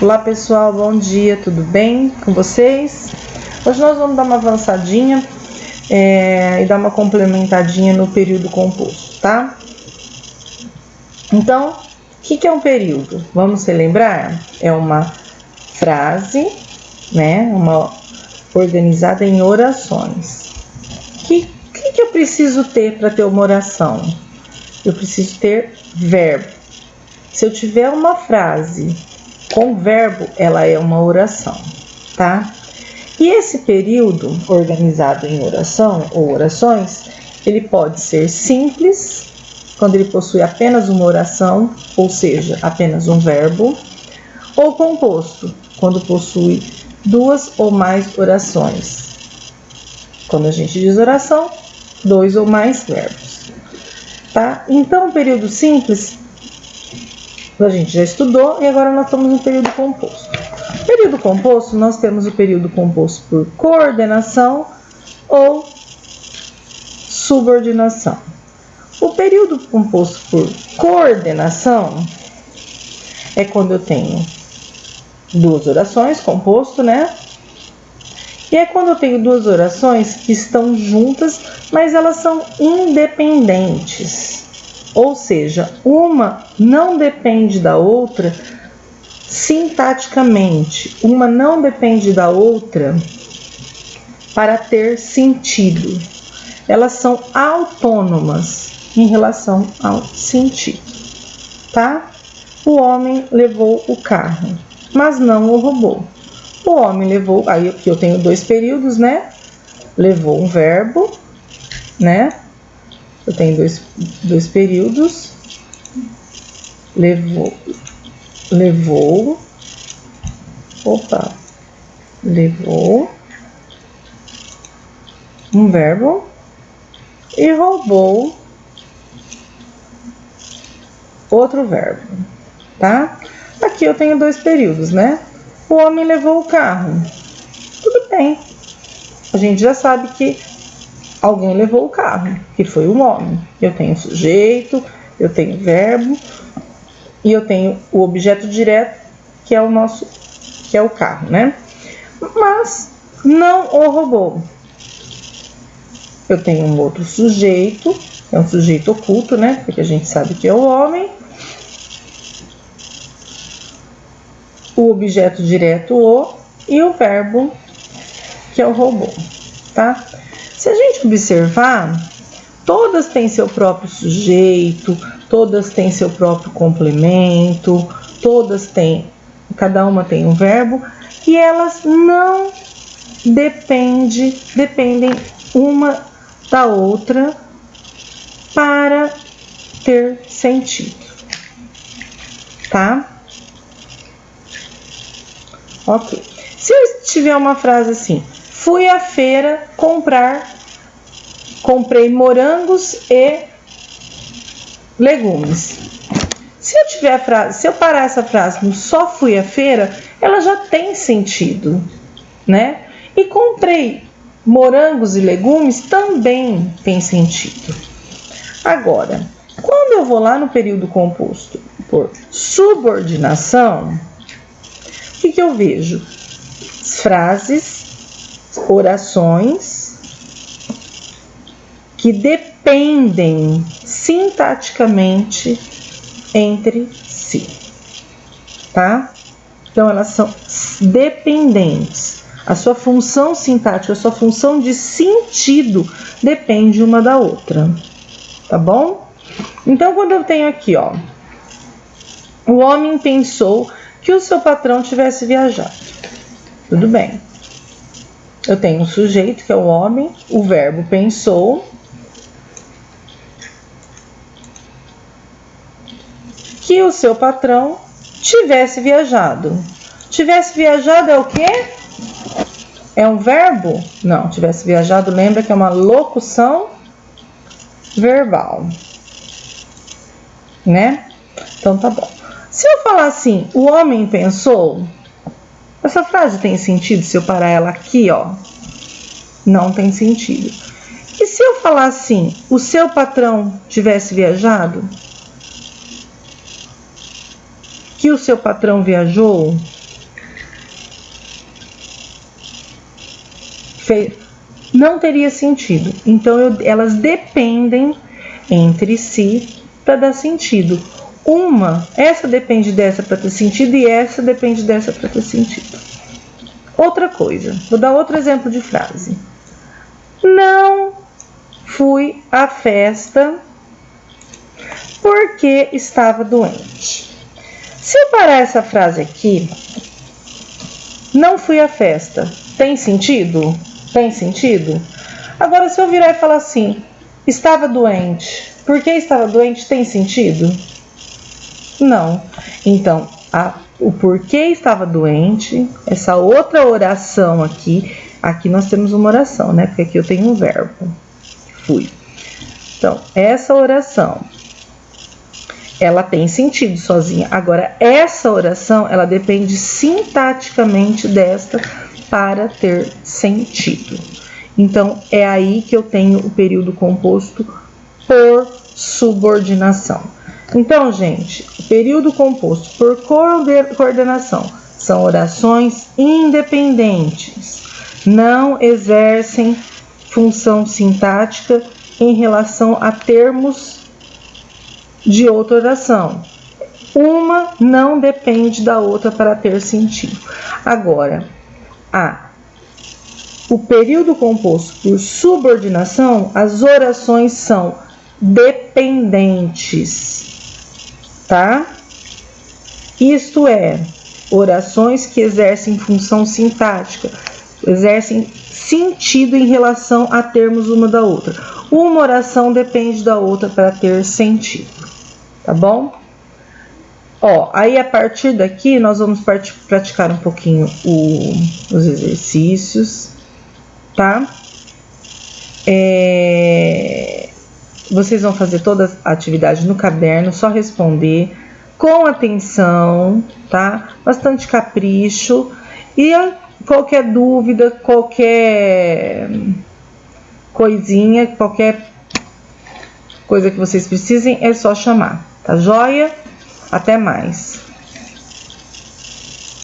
Olá pessoal, bom dia, tudo bem com vocês? Hoje nós vamos dar uma avançadinha e dar uma complementadinha no período composto, tá? Então, o que é um período? Vamos relembrar? É uma frase, né? Organizada em orações. O que eu preciso ter para ter uma oração? Eu preciso ter verbo. Se eu tiver uma frase com verbo, ela é uma oração, tá? E esse período organizado em oração ou orações, ele pode ser simples, quando ele possui apenas uma oração, ou seja, apenas um verbo, ou composto, quando possui duas ou mais orações. Quando a gente diz oração, dois ou mais verbos, tá? Então, o período simples a gente já estudou e agora nós estamos no período composto. No período composto, nós temos o período composto por coordenação ou subordinação. O período composto por coordenação é quando eu tenho duas orações, composto, né? E é quando eu tenho duas orações que estão juntas, mas elas são independentes. Ou seja, uma não depende da outra sintaticamente, uma não depende da outra para ter sentido. Elas são autônomas em relação ao sentido, tá? O homem levou o carro, mas não o roubou. O homem levou, aí aqui eu tenho dois períodos, né? Levou um verbo, né? Eu tenho dois períodos. Levou um verbo e roubou outro verbo, tá? Aqui eu tenho dois períodos, né? O homem levou o carro. Tudo bem. A gente já sabe que alguém levou o carro, que foi um homem. Eu tenho sujeito, eu tenho verbo e eu tenho o objeto direto, que é o carro, né? Mas não o roubou. Eu tenho um outro sujeito, é um sujeito oculto, né? Porque a gente sabe que é o homem. O objeto direto, o, e o verbo, que é o roubou, tá? Se a gente observar, todas têm seu próprio sujeito, todas têm seu próprio complemento, cada uma tem um verbo, e elas não dependem uma da outra para ter sentido, tá? Ok. Se eu tiver uma frase assim, fui à feira comprei morangos e legumes. Se eu parar essa frase no só fui à feira, ela já tem sentido, né? E comprei morangos e legumes também tem sentido. Agora, quando eu vou lá no período composto por subordinação, o que eu vejo? Frases, orações que dependem sintaticamente entre si, tá? Então, elas são dependentes. A sua função sintática, a sua função de sentido depende uma da outra, tá bom? Então, quando eu tenho aqui, ó, o homem pensou que o seu patrão tivesse viajado. Tudo bem. Eu tenho um sujeito, que é o homem, o verbo pensou, que o seu patrão tivesse viajado. Tivesse viajado é o quê? É um verbo? Não, tivesse viajado, lembra que é uma locução verbal, né? Então tá bom. Se eu falar assim, o homem pensou, essa frase tem sentido se eu parar ela aqui, ó? Não tem sentido. E se eu falar assim, o seu patrão tivesse viajado? Que o seu patrão viajou? não teria sentido. Então, elas dependem entre si para dar sentido. Essa depende dessa para ter sentido e essa depende dessa para ter sentido. Outra coisa, vou dar outro exemplo de frase. Não fui à festa porque estava doente. Se eu parar essa frase aqui, não fui à festa, tem sentido? Tem sentido? Agora, se eu virar e falar assim, estava doente, por que estava doente, tem sentido? Não. Então, o porquê estava doente, essa outra oração aqui nós temos uma oração, né? Porque aqui eu tenho um verbo, fui. Então, essa oração, ela tem sentido sozinha. Agora, essa oração, ela depende sintaticamente desta para ter sentido. Então, é aí que eu tenho o período composto por subordinação. Então, gente, o período composto por coordenação são orações independentes, não exercem função sintática em relação a termos de outra oração. Uma não depende da outra para ter sentido. Agora, o período composto por subordinação, as orações são dependentes, tá? Isto é, orações que exercem função sintática, exercem sentido em relação a termos uma da outra. Uma oração depende da outra para ter sentido, tá bom? Aí a partir daqui nós vamos praticar um pouquinho os exercícios, tá? Vocês vão fazer toda a atividade no caderno, só responder com atenção, tá? Bastante capricho. E qualquer dúvida, qualquer coisinha, qualquer coisa que vocês precisem, é só chamar, tá joia? Até mais!